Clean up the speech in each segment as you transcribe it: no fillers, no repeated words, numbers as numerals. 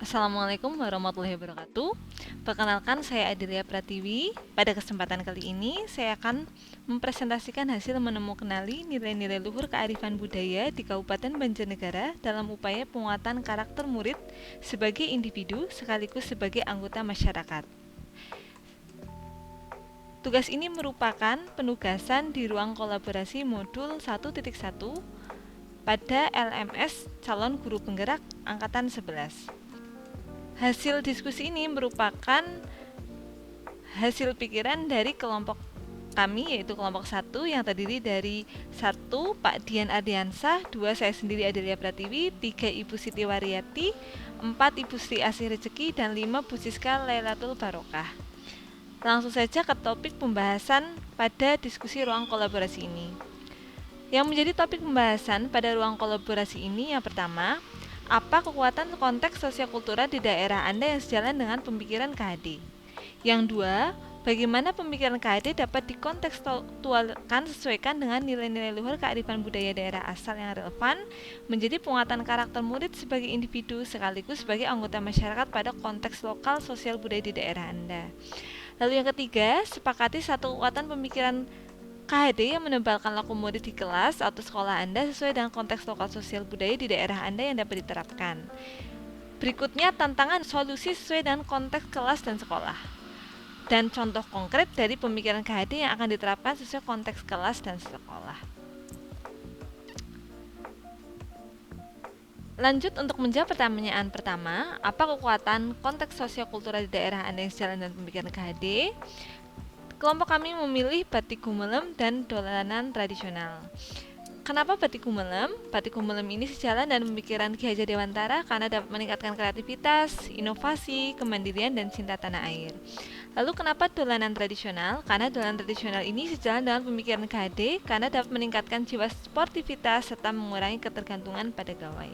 Assalamualaikum warahmatullahi wabarakatuh. Perkenalkan, saya Adilia Pratiwi. Pada kesempatan kali ini, saya akan mempresentasikan hasil menemu kenali nilai-nilai luhur kearifan budaya di Kabupaten Banjarnegara dalam upaya penguatan karakter murid sebagai individu sekaligus sebagai anggota masyarakat. Tugas ini merupakan penugasan di ruang kolaborasi modul 1.1 pada LMS Calon Guru Penggerak Angkatan 11. Hasil diskusi ini merupakan hasil pikiran dari kelompok kami, yaitu kelompok 1 yang terdiri dari 1 Pak Dian Ardiansah, 2 saya sendiri Adelia Pratiwi, 3 Ibu Siti Waryati, 4 Ibu Sri Asih Rezeki, dan 5 Bu Siska Lailatul Barokah. Langsung saja ke topik pembahasan pada diskusi ruang kolaborasi ini. Yang menjadi topik pembahasan pada ruang kolaborasi ini yang pertama, apa kekuatan konteks sosiokultural di daerah Anda yang sejalan dengan pemikiran KHD? Yang dua, bagaimana pemikiran KHD dapat dikontekstualkan sesuaikan dengan nilai-nilai luhur kearifan budaya daerah asal yang relevan menjadi penguatan karakter murid sebagai individu sekaligus sebagai anggota masyarakat pada konteks lokal sosial budaya di daerah Anda. Lalu yang ketiga, sepakati satu kekuatan pemikiran KHD yang menebalkan laku murid di kelas atau sekolah Anda sesuai dengan konteks lokal sosial budaya di daerah Anda yang dapat diterapkan. Berikutnya, tantangan solusi sesuai dengan konteks kelas dan sekolah. Dan contoh konkret dari pemikiran KHD yang akan diterapkan sesuai konteks kelas dan sekolah. Lanjut untuk menjawab pertanyaan pertama, apa kekuatan konteks sosiokultural di daerah Anda yang sejalan dengan pemikiran KHD? Kelompok kami memilih batik gumelem dan dolanan tradisional. Kenapa batik gumelem? Batik gumelem ini sejalan dan pemikiran Ki Hajar Dewantara karena dapat meningkatkan kreativitas, inovasi, kemandirian, dan cinta tanah air. Lalu kenapa dolanan tradisional? Karena dolanan tradisional ini sejalan dengan pemikiran KHD karena dapat meningkatkan jiwa sportivitas serta mengurangi ketergantungan pada gawai.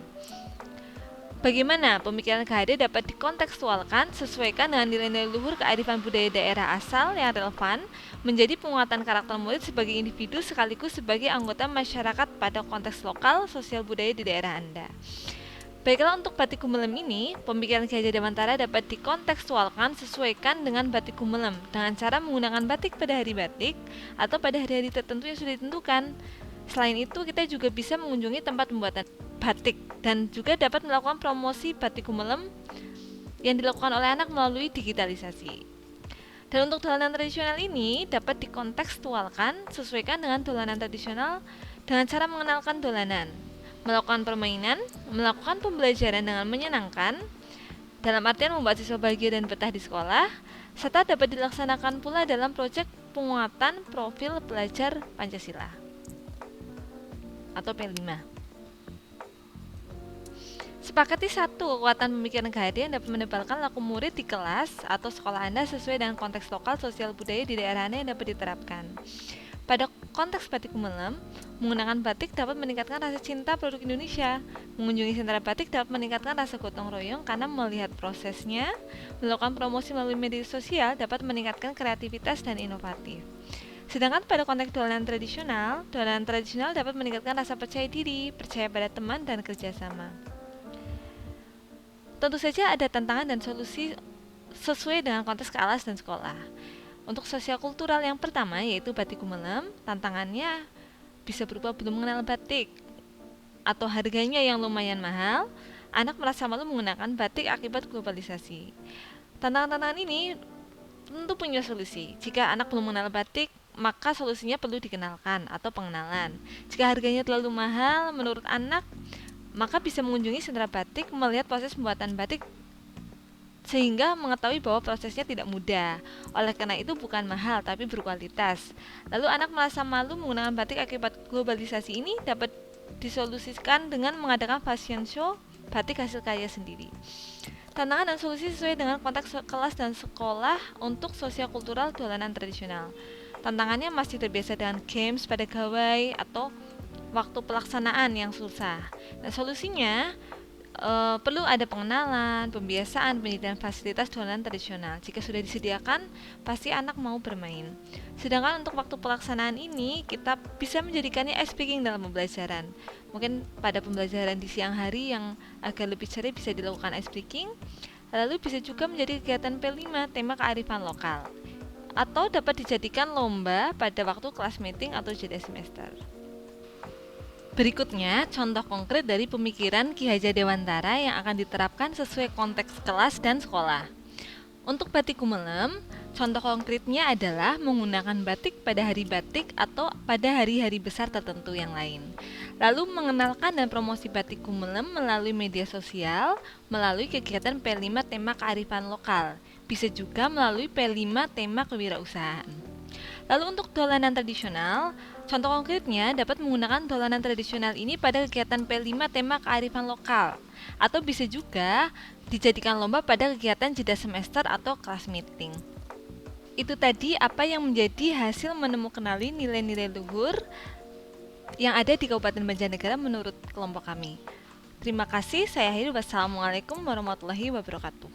Bagaimana pemikiran KHD dapat dikontekstualkan sesuaikan dengan nilai-nilai luhur kearifan budaya daerah asal yang relevan menjadi penguatan karakter murid sebagai individu sekaligus sebagai anggota masyarakat pada konteks lokal sosial budaya di daerah Anda. Baiklah, untuk batik gumelem ini, pemikiran Ki Hajar Dewantara dapat dikontekstualkan sesuaikan dengan batik gumelem dengan cara menggunakan batik pada hari batik atau pada hari-hari tertentu yang sudah ditentukan. Selain itu, kita juga bisa mengunjungi tempat pembuatan batik dan juga dapat melakukan promosi batik gumelem yang dilakukan oleh anak melalui digitalisasi. Dan untuk dolanan tradisional ini dapat dikontekstualkan sesuaikan dengan dolanan tradisional dengan cara mengenalkan dolanan, melakukan permainan, melakukan pembelajaran dengan menyenangkan, dalam artian membuat siswa bahagia dan betah di sekolah, serta dapat dilaksanakan pula dalam proyek penguatan profil pelajar Pancasila atau P5. Sepakati satu kekuatan pemikiran KHD yang dapat menebalkan laku murid di kelas atau sekolah Anda sesuai dengan konteks lokal sosial budaya di daerah Anda yang dapat diterapkan. Pada konteks batik gumelem, menggunakan batik dapat meningkatkan rasa cinta produk Indonesia. Mengunjungi sentra batik dapat meningkatkan rasa gotong royong karena melihat prosesnya. Melakukan promosi melalui media sosial dapat meningkatkan kreativitas dan inovatif. Sedangkan pada konteks dolanan tradisional dapat meningkatkan rasa percaya diri, percaya pada teman, dan kerjasama. Tentu saja ada tantangan dan solusi sesuai dengan konteks kelas dan sekolah. Untuk sosial kultural yang pertama yaitu batik gumelem, tantangannya bisa berupa belum mengenal batik atau harganya yang lumayan mahal, anak merasa malu menggunakan batik akibat globalisasi. Tantangan-tantangan ini tentu punya solusi. Jika anak belum mengenal batik, maka solusinya perlu dikenalkan atau pengenalan. Jika harganya terlalu mahal menurut anak, maka bisa mengunjungi sentra batik melihat proses pembuatan batik sehingga mengetahui bahwa prosesnya tidak mudah. Oleh karena itu bukan mahal tapi berkualitas. Lalu anak merasa malu menggunakan batik akibat globalisasi ini dapat disolusikan dengan mengadakan fashion show batik hasil karya sendiri. Tantangan dan solusi sesuai dengan konteks kelas dan sekolah untuk sosial-kultural dolanan tradisional. Tantangannya masih terbiasa dengan games pada gawai atau waktu pelaksanaan yang susah. Dan solusinya Perlu ada pengenalan, pembiasaan, penyediaan fasilitas dolanan tradisional. Jika sudah disediakan, pasti anak mau bermain. Sedangkan untuk waktu pelaksanaan ini, kita bisa menjadikannya ice breaking dalam pembelajaran. Mungkin pada pembelajaran di siang hari yang agak lebih cerah bisa dilakukan ice breaking. Lalu bisa juga menjadi kegiatan P5, tema kearifan lokal. Atau dapat dijadikan lomba pada waktu kelas meeting atau jeda semester. Berikutnya, contoh konkret dari pemikiran Ki Hajar Dewantara yang akan diterapkan sesuai konteks kelas dan sekolah. Untuk batik Gumelem, contoh konkretnya adalah menggunakan batik pada hari batik atau pada hari-hari besar tertentu yang lain. Lalu mengenalkan dan promosi batik Gumelem melalui media sosial, melalui kegiatan P5 tema kearifan lokal, bisa juga melalui P5 tema kewirausahaan. Lalu untuk dolanan tradisional, contoh konkretnya dapat menggunakan dolanan tradisional ini pada kegiatan P5 tema kearifan lokal, atau bisa juga dijadikan lomba pada kegiatan jeda semester atau kelas meeting. Itu tadi apa yang menjadi hasil menemukan nilai-nilai luhur yang ada di Kabupaten Banjarnegara menurut kelompok kami. Terima kasih, saya akhiri. Wassalamualaikum warahmatullahi wabarakatuh.